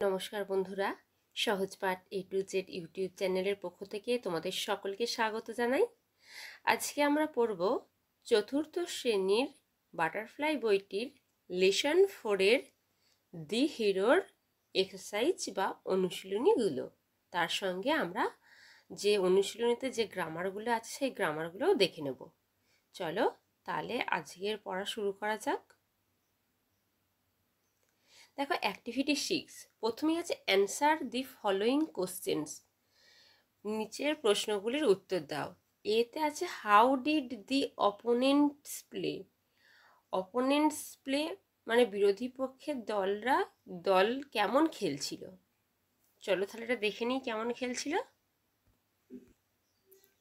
নমস্কার বন্ধুরা, সহজপাঠ A to Z YouTube চ্যানেলের পক্ষ থেকে তোমাদের সকলকে স্বাগত জানাই। আজকে আমরা পড়ব চতুর্থ শ্রেণীর বাটারফ্লাই বইটির লেসন 4-এর দি হিরোর এক্সারসাইজ বা অনুশীলনীগুলো। তার সঙ্গে আমরা যে অনুশীলনীতে যে গ্রামারগুলো আছে সেই গ্রামারগুলোও দেখে নেব। চলো তাহলে আজকের পড়া শুরু করা যাক। দেখো, অ্যাক্টিভিটি 6 প্রথমেই আছে অ্যান্সার দি ফলোয়িং কোশ্চেন্স। নিচের প্রশ্নগুলির উত্তর দাও। এতে আছে how did the opponents play. Opponents play মানে বিরোধী পক্ষের দল কেমন খেলছিল। চলো তাহলে এটা দেখে নিই কেমন খেলছিল।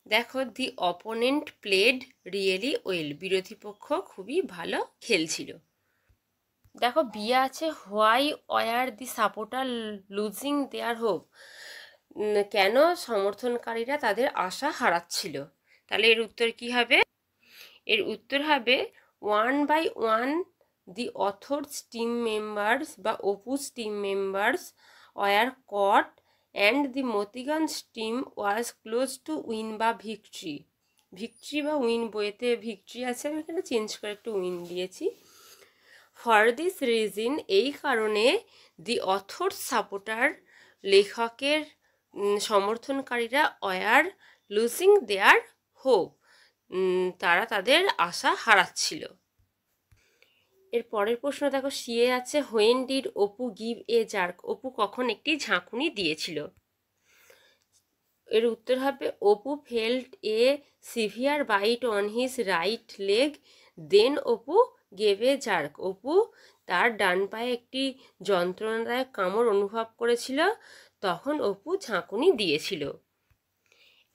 দেখো, the opponent played really well, বিরোধী পক্ষ খুবই ভালো খেলছিল। দেখো, বিয়ে আছে why were the supporter losing their hope, কেন সমর্থনকারীরা তাদের আশা হারাচ্ছিল। তাহলে এর উত্তর কি হবে? এর উত্তর হবে 1 by 1 the others team members বা Apu's team members were caught and the Motiganj team was close to win বা ভিক্টরি। ভিক্টরি বা উইন, বইয়েতে ভিক্টরি আছে, আমি এখানে চেঞ্জ করে একটু উইন দিয়েছি। ফর দিস রিজন, এই কারণে দি অথর্স সাপোর্টার, লেখকের সমর্থনকারীরা ওয়ার লুজিং দেয়ার হোপ, তারা তাদের আশা হারাচ্ছিল। এর পরের প্রশ্ন দেখো, সিয়ে আছে when did Apu give a jerk, Apu কখন একটি ঝাঁকুনি দিয়েছিল। এর উত্তর হবে Apu felt a severe bite on his right leg then Apu gave a jerk, Apu তার ডান পায়ে একটি যন্ত্রণাদায়ক কামড় অনুভব করেছিল, তখন অপু ঝাঁকুনি দিয়েছিল।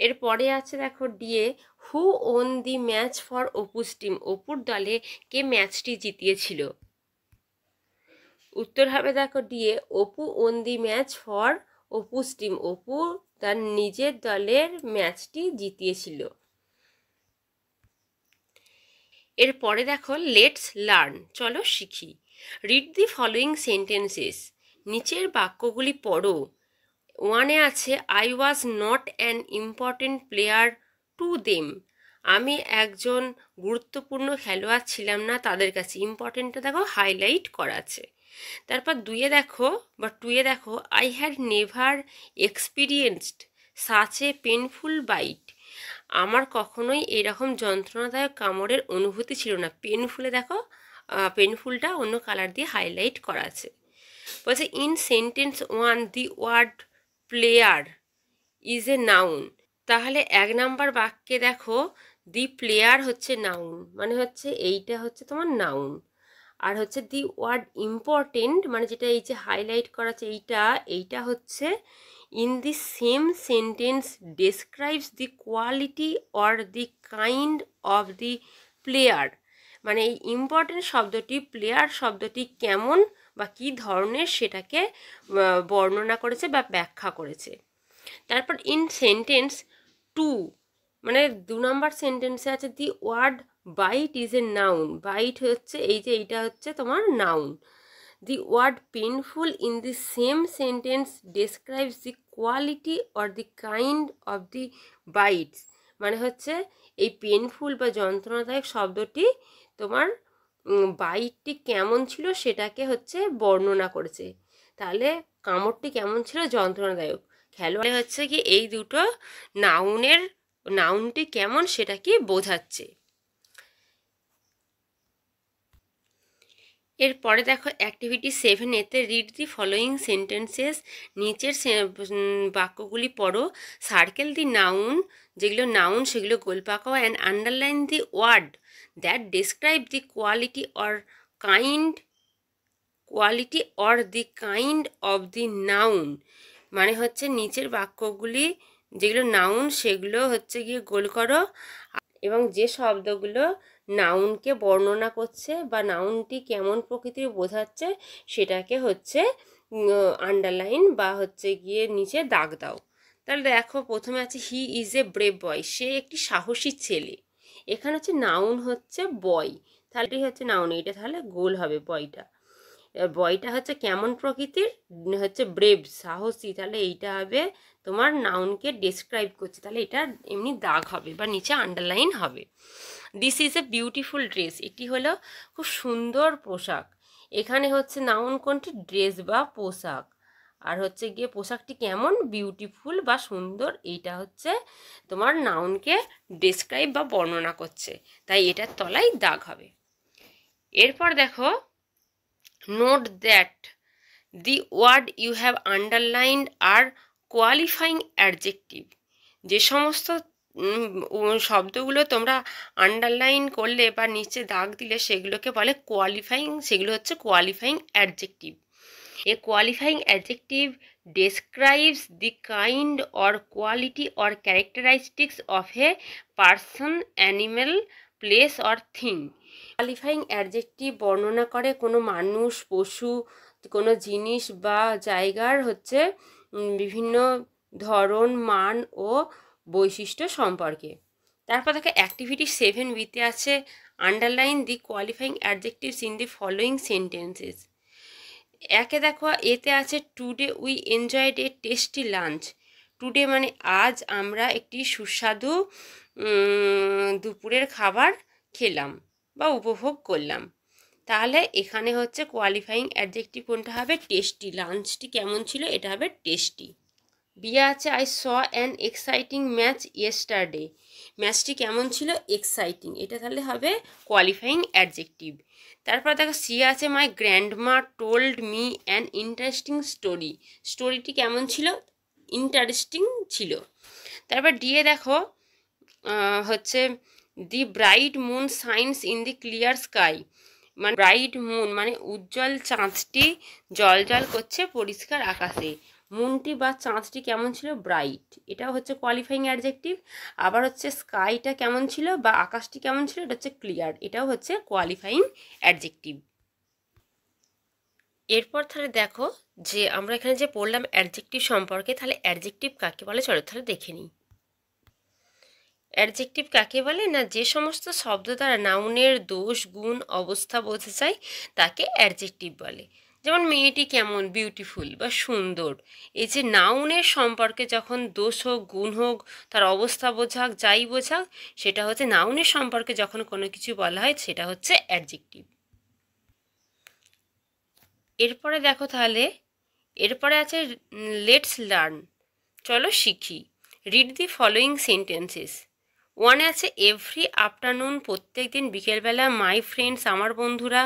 এরপরে আছে দেখো DA who won the match for Apu's team, অপুর দলে কে ম্যাচটি জিতিয়েছিল। উত্তর হবে দেখো DA Apu won the match for Apu's team, Apu তার নিজের দলের ম্যাচটি জিতিয়েছিল। এরপরে দেখো লেটস লার্ন, চলো শিখি। রিড দি ফলোয়িং সেন্টেন্সেস, নিচের বাক্যগুলি পড়ো। 1-এ আছে I was not an important player to them, আমি একজন গুরুত্বপূর্ণ খেলোয়াড় ছিলাম না তাদের কাছে। ইম্পর্টেন্টটা দেখো হাইলাইট করা আছে। তারপর 2-এ দেখো I had never experienced such a painful bite, আমার কখনোই এরকম যন্ত্রণাদায়ক কামড়ের অনুভূতি ছিল না। পেনফুলে দেখো পেনফুলটা অন্য কালার দিয়ে হাইলাইট করা আছে। বলছে in sentence 1 the word player is a noun, তাহলে 1 নাম্বার বাক্যে দেখো দি প্লেয়ার হচ্ছে নাউন, মানে হচ্ছে এইটা হচ্ছে তোমার নাউন। আর হচ্ছে দি ওয়ার্ড ইম্পর্টেন্ট, মানে যেটা এই যে হাইলাইট করা আছে এইটা হচ্ছে in the same sentence describes the quality or the kind of the player, মানে এই ইম্পর্টেন্ট শব্দটি প্লেয়ার শব্দটি কেমন বা কী ধরনের সেটাকে বর্ণনা করেছে বা ব্যাখ্যা করেছে। তারপর ইন সেন্টেন্স 2, মানে 2 নম্বর সেন্টেন্সে আছে the word bite is a noun, bite হচ্ছে এইটা হচ্ছে তোমার noun. The word painful in the same sentence describes the quality or the kind of the bites, মানে হচ্ছে এই পেনফুল বা যন্ত্রণাদায়ক শব্দটি তোমার বাইটটি কেমন ছিল সেটাকে হচ্ছে বর্ণনা করেছে। তাহলে কামড়টি কেমন ছিল, যন্ত্রণাদায়ক। খেলোয়াড় হচ্ছে কি এই দুটো নাউনটি কেমন সেটা কি বোঝাচ্ছে। এরপরে দেখো অ্যাক্টিভিটি 7-এতে রিড দি ফলোয়িং সেন্টেন্সেস, নিচের বাক্যগুলি পড়ো। সার্কেল দি নাউন, যেগুলো নাউন সেগুলো গোল পাকাও, and underline the word that describe the quality or the kind of the noun, মানে হচ্ছে নিচের বাক্যগুলি যেগুলো নাউন সেগুলো হচ্ছে গিয়ে গোল করো, এবং যে শব্দগুলো নাউনকে বর্ণনা করছে বা নাউনটি কেমন প্রকৃতির বোঝাচ্ছে সেটাকে হচ্ছে আন্ডারলাইন বা হচ্ছে গিয়ে নিচে দাগ দাও। তাহলে দেখো প্রথমে আছে হি ইজ এ ব্রেভ বয়, সে একটি সাহসী ছেলে। এখানে হচ্ছে নাউন হচ্ছে বয়, তাহলে এটাই হচ্ছে নাউন, এইটা তাহলে গোল হবে বয়টা। বয়টা হচ্ছে কেমন প্রকৃতির, হচ্ছে ব্রেভ, সাহসী, তাহলে এইটা হবে তোমার নাউনকে ডেসক্রাইব করছে, তাহলে এটা এমনি দাগ হবে বা নিচে আন্ডারলাইন হবে। This is a beautiful dress, এটি হলো খুব সুন্দর পোশাক। এখানে হচ্ছে নাউন কোনটি, ড্রেস বা পোশাক, আর হচ্ছে গিয়ে পোশাকটি কেমন, বিউটিফুল বা সুন্দর, এইটা হচ্ছে তোমার নাউনকে ডেসক্রাইব বা বর্ণনা করছে, তাই এটার তলায় দাগ হবে। এরপর দেখো, note that the word you have underlined are qualifying adjective. যে সমস্ত শব্দগুলো তোমরা আন্ডারলাইন করলে বা নিচে দাগ দিলে সেগুলোকে বলে কোয়ালিফাইং, সেগুলো হচ্ছে qualifying adjective. A qualifying adjective describes the kind or quality or characteristics of a person, animal, place or thing. Qualifying adjective বর্ণনা করে কোনো মানুষ, পশু, কোনো জিনিস বা জায়গার হচ্ছে বিভিন্ন ধরন, মান ও বৈশিষ্ট্য সম্পর্কে। তারপর দেখো অ্যাক্টিভিটি 7B-তে আছে underline the qualifying adjectives in the following sentences. একে দেখো, এতে আছে today we enjoyed A tasty lunch. Today মানে আজ আমরা একটি সুস্বাদু দুপুরের খাবার খেলাম বা উপভোগ করলাম। তাহলে এখানে হচ্ছে কোয়ালিফাইং অ্যাডজেক্টিভ কোনটা হবে, টেস্টি। লাঞ্চটি কেমন ছিল, এটা হবে টেস্টি। বিয়ে আছে I saw an exciting match yesterday. ম্যাচটি কেমন ছিল, এক্সাইটিং, এটা তাহলে হবে কোয়ালিফাইং অ্যাডজেক্টিভ। তারপর দেখো সি আছে my grandma told me an interesting story. স্টোরিটি কেমন ছিল, ইন্টারেস্টিং ছিল। তারপর ডিয়ে দেখো হচ্ছে the bright moon shines in the clear sky. মানে ব্রাইট মুন মানে উজ্জ্বল চাঁদটি জল করছে পরিষ্কার আকাশে। মুনটি বা চাঁদটি কেমন ছিল, ব্রাইট, এটাও হচ্ছে কোয়ালিফাইং অ্যাডজেক্টিভ। আবার হচ্ছে স্কাইটা কেমন ছিল বা আকাশটি কেমন ছিল, এটা হচ্ছে ক্লিয়ার, এটাও হচ্ছে কোয়ালিফাইং অ্যাডজেক্টিভ। এরপর তাহলে দেখো যে আমরা এখানে যে পড়লাম অ্যাডজেক্টিভ সম্পর্কে, তাহলে অ্যাডজেক্টিভ কাকে বলে চলো তাহলে দেখে নিই। অ্যাডজেক্টিভ কাকে বলে না, যে সমস্ত শব্দ দ্বারা নাউনের দোষ, গুণ, অবস্থা বোঝা যায় তাকে অ্যাডজেক্টিভ বলে। যেমন মেয়েটি কেমন, বিউটিফুল বা সুন্দর। এই যে নাউনের সম্পর্কে যখন দোষ হোক, গুণ হোক, তার অবস্থা বোঝাক, যাই বোঝাক, সেটা হচ্ছে নাউনের সম্পর্কে যখন কোনো কিছু বলা হয় সেটা হচ্ছে অ্যাডজেক্টিভ। এরপরে দেখো তাহলে, এরপরে আছে লেটস লার্ন, চলো শিখি। Read the following sentences. ওয়ানে আছে এভরি আফটারনুন, প্রত্যেক দিন বিকেলবেলা, মাই ফ্রেন্ডস আমার বন্ধুরা,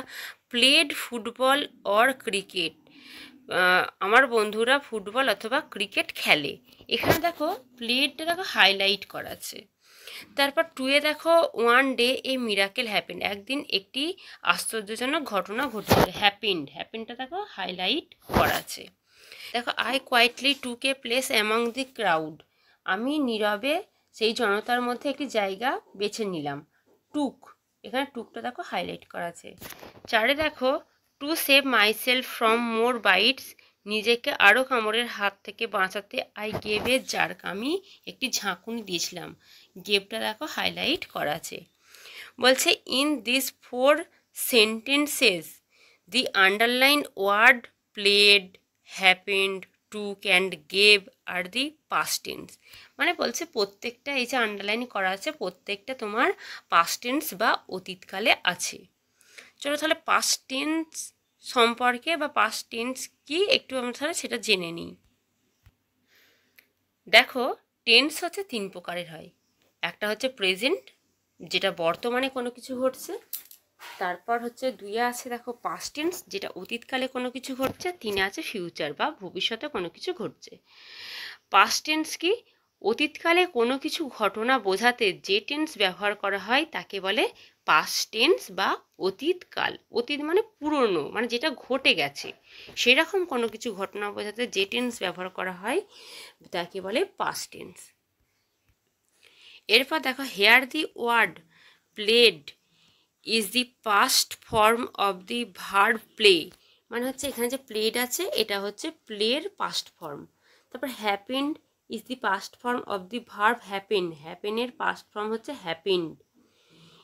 প্লেড ফুটবল অর ক্রিকেট, আমার বন্ধুরা ফুটবল অথবা ক্রিকেট খেলে। এখানে দেখো প্লেডটা দেখো হাইলাইট করা আছে। তারপর টুয়ে দেখো ওয়ান ডে এ মিরাকেল হ্যাপেন্ড, একদিন একটি আশ্চর্যজনক ঘটনা ঘটেছে। হ্যাপেন্ডটা দেখো হাইলাইট করা আছে। দেখো I quietly took a place among the crowd, আমি নীরবে সেই জনতার মধ্যে একটি জায়গা বেছে নিলাম। টুক, এখানে টুকটা দেখো হাইলাইট করা আছে। চারে দেখো to save myself from more bites, নিজেকে আরও কামড়ের হাত থেকে বাঁচাতে আই গেভ এ জার্ক, আমি একটি ঝাঁকুনি দিয়েছিলাম। গেভটা দেখো হাইলাইট করা আছে। বলছে in this 4 sentences the underline word played, happened, took and gave are the past tense. মানে বলছে প্রত্যেকটা এই যে আন্ডারলাইন করা আছে প্রত্যেকটা তোমার পাস্ট টেন্স বা অতীতকালে আছে। চলো তাহলে পাস্ট টেন্স সম্পর্কে বা পাস্ট টেন্স কি একটু আমরা তাহলে সেটা জেনে নিই। দেখো টেন্স হচ্ছে 3 প্রকারের হয়। একটা হচ্ছে প্রেজেন্ট, যেটা বর্তমানে কোনো কিছু ঘটছে। তারপর হচ্ছে 2-এ আছে দেখো পাস্ট টেন্স, যেটা অতীতকালে কোনো কিছু ঘটছে। 3-এ আছে ফিউচার বা ভবিষ্যতে কোনো কিছু ঘটছে। পাস্ট টেন্স কি, অতীতকালে কোনো কিছু ঘটনা বোঝাতে যে টেন্স ব্যবহার করা হয় তাকে বলে পাস্ট টেন্স বা অতীতকাল। অতীত মানে পুরনো, মানে যেটা ঘটে গেছে, সেরকম কোনো কিছু ঘটনা বোঝাতে যে টেন্স ব্যবহার করা হয় তাকে বলে পাস্ট টেন্স। এরপর দেখো here the word played is the past form of the verb play, মানে হচ্ছে এখানে যে প্লেড আছে এটা হচ্ছে প্লের পাস্ট ফর্ম। তারপর happened is the past form of the verb happen, হ্যাপেনের পাস্ট ফর্ম হচ্ছে happened.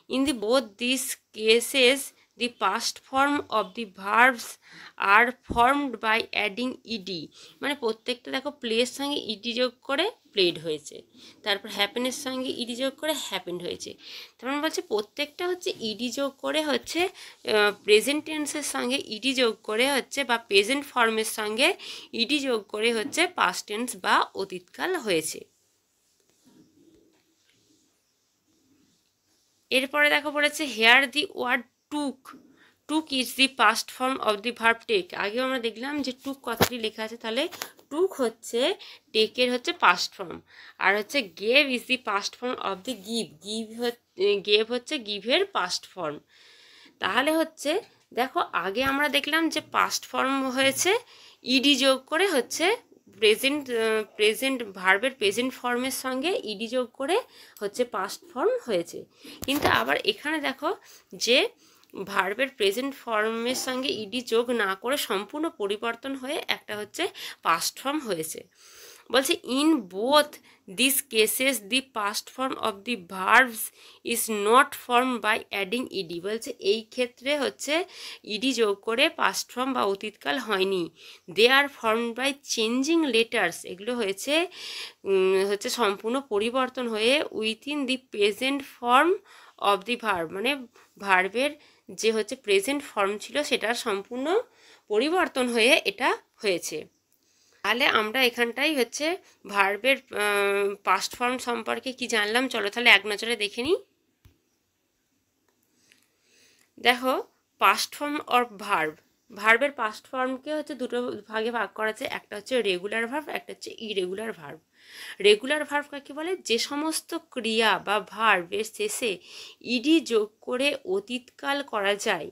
In the both this cases the past form of the verbs are formed by adding ED, মানে প্রত্যেকটা দেখো প্লের সঙ্গে ইডি যোগ করে played হয়েছে, তারপর হ্যাপেনের সঙ্গে ইডি যোগ করে হ্যাপেন্ড হয়েছে। তার মানে বলছে প্রত্যেকটা হচ্ছে ইডি যোগ করে হচ্ছে প্রেজেন্ট টেন্সের সঙ্গে ইডি যোগ করে হচ্ছে বা প্রেজেন্ট ফর্মের সঙ্গে ইডি যোগ করে হচ্ছে পাস্ট টেন্স বা অতীতকাল হয়েছে। এরপরে দেখো বলেছে here the word took, took is the past form of the verb take. আগেও আমরা দেখলাম যে টুক কথাটি লেখা আছে, তাহলে টুক হচ্ছে টেকের হচ্ছে পাস্ট ফর্ম, আর হচ্ছে gave is the past form of the give, gave হচ্ছে গিভের পাস্ট ফর্ম। তাহলে হচ্ছে দেখো আগে আমরা দেখলাম যে পাস্ট ফর্ম হয়েছে ইডি যোগ করে হচ্ছে প্রেজেন্ট ভার্বের প্রেজেন্ট ফর্মের সঙ্গে ইডি যোগ করে হচ্ছে পাস্ট ফর্ম হয়েছে। কিন্তু আবার এখানে দেখো যে ভার্বের প্রেজেন্ট ফর্মের সঙ্গে ইডি যোগ না করে সম্পূর্ণ পরিবর্তন হয়ে একটা হচ্ছে পাস্ট ফর্ম হয়েছে। বলছে in both this cases the past form of the verbs is not form by adding ED. বলছে এই ক্ষেত্রে হচ্ছে ইডি যোগ করে পাস্ট ফর্ম বা অতীতকাল হয়নি, দে আর ফর্ম বাই চেঞ্জিং লেটার্স, এগুলো হয়েছে সম্পূর্ণ পরিবর্তন হয়ে within the present form of the verb, মানে ভার্বের যে হচ্ছে প্রেজেন্ট ফর্ম ছিল সেটার সম্পূর্ণ পরিবর্তন হয়ে এটা হয়েছে। তাহলে আমরা এখানটাই হচ্ছে ভার্বের পাস্ট ফর্ম সম্পর্কে কি জানলাম, চলো তাহলে এক নজরে দেখে নিই। দেখো পাস্ট ফর্ম অফ ভার্ব, ভার্বের পাস্ট ফর্মকে হচ্ছে দুটো ভাগে ভাগ করা আছে, একটা হচ্ছে রেগুলার ভার্ব, একটা হচ্ছে ইরেগুলার ভার্ব। রেগুলার ভার্ব কাকে বলে, যে সমস্ত ক্রিয়া বা ভার্বের শেষে ইডি যোগ করে অতীতকাল করা যায়,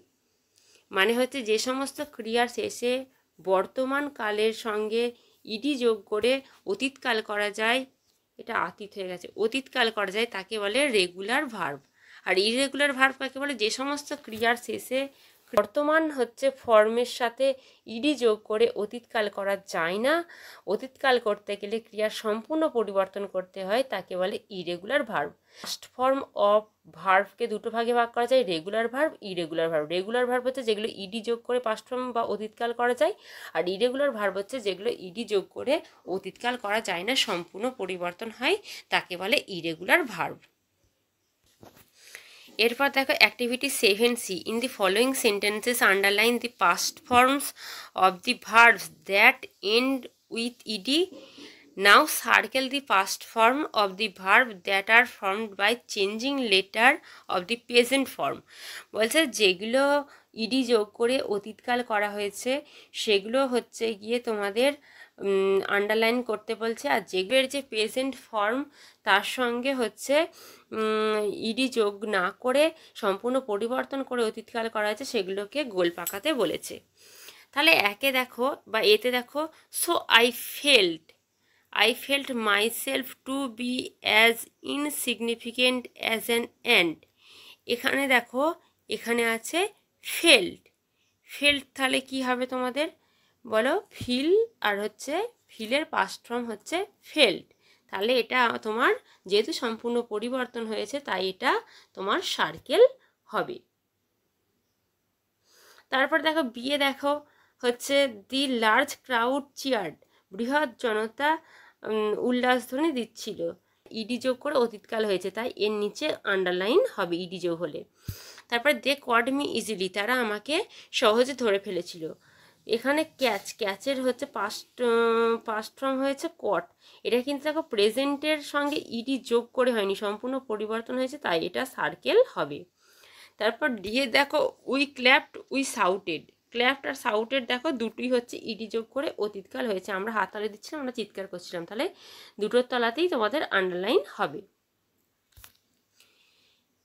মানে হচ্ছে যে সমস্ত ক্রিয়ার শেষে বর্তমান কালের সঙ্গে ইডি যোগ করে অতীতকাল করা যায়, এটা অতীত হয়ে গেছে, অতীতকাল করা যায় তাকে বলে রেগুলার ভার্ব। আর ইরেগুলার ভার্ব কাকে বলে, যে সমস্ত ক্রিয়ার শেষে বর্তমান হচ্ছে ফর্মের সাথে ইডি যোগ করে অতীতকাল করা যায় না, অতীতকাল করতে গেলে ক্রিয়ার সম্পূর্ণ পরিবর্তন করতে হয়, তাকে বলে irregular verb. First form of ভার্বকে দুটো ভাগে ভাগ করা যায়, regular verb, irregular verb. Regular verb হচ্ছে যেগুলো ইডি যোগ করে পাস্ট ফর্ম বা অতীতকাল করা যায়, আর ইরেগুলার ভার্ব হচ্ছে যেগুলো ইডি যোগ করে অতীতকাল করা যায় না, সম্পূর্ণ পরিবর্তন হয়, তাকে বলে ইরেগুলার ভার্ব। এরপর দেখো activity 7C, in the following sentences underline the past forms of the verbs that end with ED. Now circle the past form of the verb that are formed by changing letter of the present form. বলছে যেগুলো ED যোগ করে অতীতকাল করা হয়েছে সেগুলো হচ্ছে গিয়ে তোমাদের আন্ডারলাইন করতে বলছে, আর যেগুলোর যে প্রেজেন্ট ফর্ম তার সঙ্গে হচ্ছে ইডি যোগ না করে সম্পূর্ণ পরিবর্তন করে অতীতকাল করা হয়েছে সেগুলোকে গোল পাকাতে বলেছে। তাহলে একে দেখো বা এতে দেখো, so I felt myself to be as insignificant as an ant। এখানে দেখো এখানে আছে ফেল্ট, তাহলে কি হবে তোমাদের বলো, ফিল, আর হচ্ছে ফিলের পাস্ট ফর্ম হচ্ছে ফেল্ট। তাহলে এটা তোমার যেহেতু সম্পূর্ণ পরিবর্তন হয়েছে তাই এটা তোমার সার্কেল হবে। তারপর দেখো বিয়ে দেখো হচ্ছে দি লার্জ ক্রাউড চিয়ার্ড, বৃহৎ জনতা উল্লাসধ্বনি দিচ্ছিল, ইডি যোগ করে অতীতকাল হয়েছে তাই এর নিচে আন্ডারলাইন হবে ইডি যোগ হলে। তারপর দে কড মি ইজিলি, তারা আমাকে সহজে ধরে ফেলেছিল। এখানে ক্যাচের হচ্ছে পাস্ট ফর্ম হয়েছে কট, এটা কিন্তু দেখো প্রেজেন্টের সঙ্গে ইডি যোগ করে হয়নি, সম্পূর্ণ পরিবর্তন হয়েছে তাই এটা সার্কেল হবে। তারপর দিয়ে দেখো we clapped we shouted, clapped আর সাউটেড দেখো দুটোই হচ্ছে ইডি যোগ করে অতীতকাল হয়েছে, আমরা হাততালি দিচ্ছিলাম, আমরা চিৎকার করছিলাম, তাহলে দুটোর তলাতেই তোমাদের আন্ডারলাইন হবে।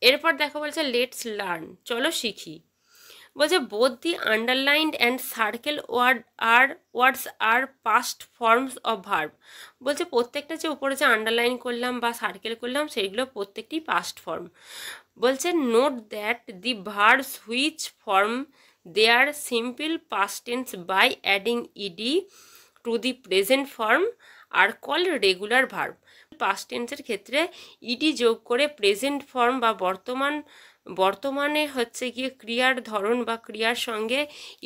এরপর দেখো বলছে লেটস লার্ন, চলো শিখি। বলছে both the underlined and circle words are past forms of verb. বলছে প্রত্যেকটা যে উপরে যে আন্ডারলাইন করলাম বা সার্কেল করলাম সেগুলো প্রত্যেকটি পাস্ট ফর্ম। বলছে note that the verbs which form their simple past tense by adding ED to the present form are called regular verb. পাস্ট টেন্সের ক্ষেত্রে ইডি যোগ করে প্রেজেন্ট ফর্ম বা বর্তমান বর্তমানে হচ্ছে গিয়ে ক্রিয়ার ধরন বা ক্রিয়ার সঙ্গে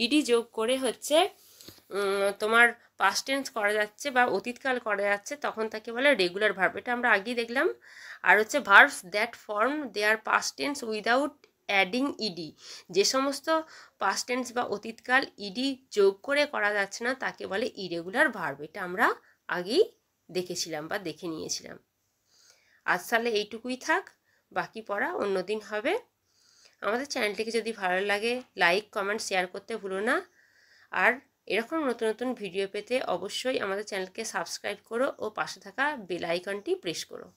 ইডি যোগ করে হচ্ছে তোমার পাস্ট টেন্স করা যাচ্ছে বা অতীতকাল করা যাচ্ছে, তখন তাকে বলে রেগুলার ভার্ব। এটা আমরা আগেই দেখলাম। আর হচ্ছে verbs that form their past tense without adding ED, যে সমস্ত পাস্ট টেন্স বা অতীতকাল ইডি যোগ করে করা যাচ্ছে না তাকে বলে ইরেগুলার ভার্ব। এটা আমরা আগেই দেখেছিলাম বা দেখে নিয়েছিলাম। আজ তাহলে এইটুকুই থাক, বাকি পড়া অন্যদিন হবে। আমাদের চ্যানেলটিকে যদি ভালো লাগে লাইক কমেন্ট শেয়ার করতে ভুলো না। আর এরকম নতুন নতুন ভিডিও পেতে অবশ্যই আমাদের চ্যানেলকে সাবস্ক্রাইব করো ও পাশে থাকা বেল আইকনটি প্রেস করো।